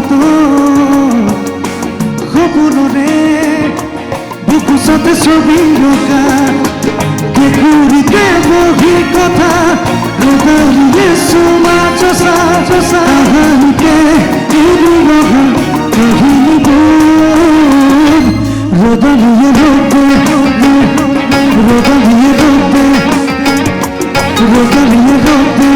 মতো সপোনৰে বুকুচতে ছবি ৰখা কেঁকুৰিতে বহি কথা ৰ'দালিয়ে চুমা চচা চচা হানিতে এৰি ৰহা কাহিনীবোৰ ৰ'দালিয়ে ৰ'দে ৰ'দালিয়ে ৰ'দে ৰ'দালিয়ে ৰ'দে ৰ'দালিয়ে ৰ'দে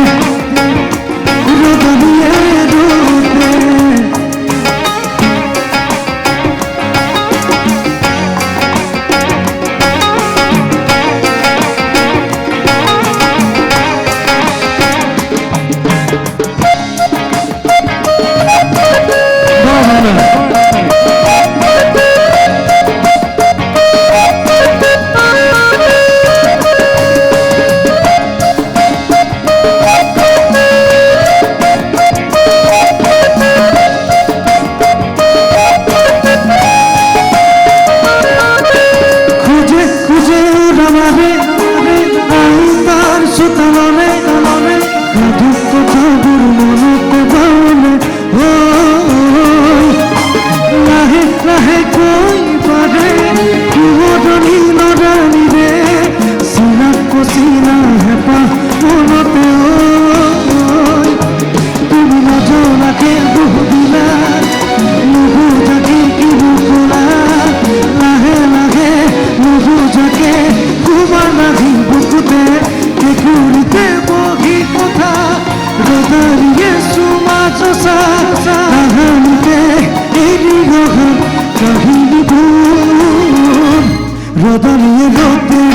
রোদালিয়ে রোদে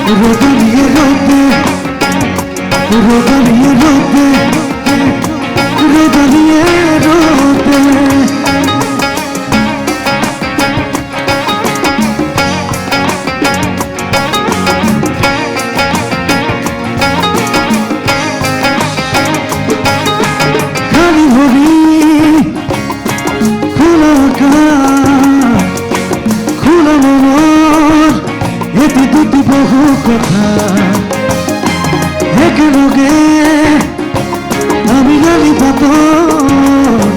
রোদালিয়ে রোদে রোদালিয়ে রোদে রোদালিয়ে রোদে খালি হরি খোলা খোলা মনৰ এটি দুটি বহু কথা একেলগে আমি গালি পাতত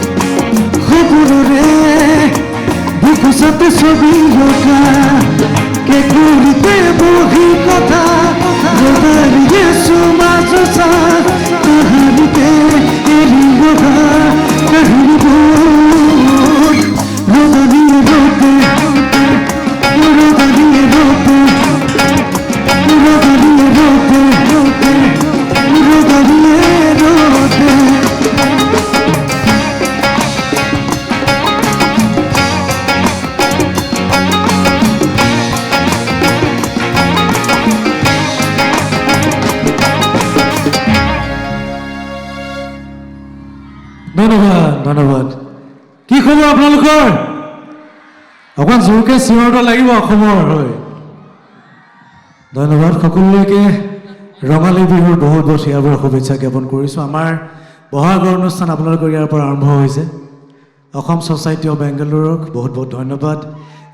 সপোনৰে বুকুচতে ছবি ৰখা কেঁকুৰিতে বহি কথা ৰ'দালিয়ে চুমা চচা কাহিনীতে এৰি ৰহা কাহিনীবোৰ ৰ'দালিয়ে ৰ'দে রোদালিয়ে রোদে রোদালিয়ে রোদে রোদালিয়ে রোদে ধন্যবাদ ধন্যবাদ কি খবৰ আপোনালোকৰ অকণমান জোৰকৈ চিঞৰটো লাগিব অসমৰ হৈ ধন্যবাদ সকলোলৈকে ৰঙালী বিহুৰ বহুত বহুত ইয়াৰ শুভেচ্ছা জ্ঞাপন কৰিছোঁ আমাৰ বহাগৰ অনুষ্ঠান আপোনালোকৰ ইয়াৰ পৰা আৰম্ভ হৈছে অসম ছ'চাইটি অফ বেংগালুৰুক বহুত বহুত ধন্যবাদ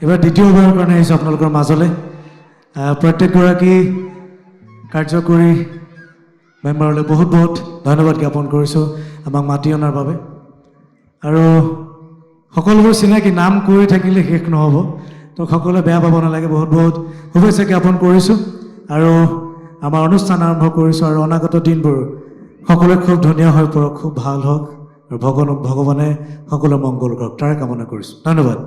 এইবাৰ দ্বিতীয়বাৰৰ কাৰণে আহিছোঁ আপোনালোকৰ মাজলৈ প্ৰত্যেকগৰাকী কাৰ্যকৰী মেম্বাৰলৈ বহুত বহুত ধন্যবাদ জ্ঞাপন কৰিছোঁ আমাক মাতি অনাৰ বাবে আৰু সকলোবোৰ চিনাকি নাম কৰি থাকিলে শেষ নহ'ব তো সকলোৱে বেয়া পাব নালাগে বহুত বহুত শুভেচ্ছা জ্ঞাপন কৰিছোঁ আৰু আমাৰ অনুষ্ঠান আৰম্ভ কৰিছোঁ আৰু অনাগত দিনবোৰ সকলোৱে খুব ধুনীয়া হৈ পৰক খুব ভাল হওক আৰু ভগৱানে সকলো মংগল কৰক তাৰ কামনা কৰিছোঁ ধন্যবাদ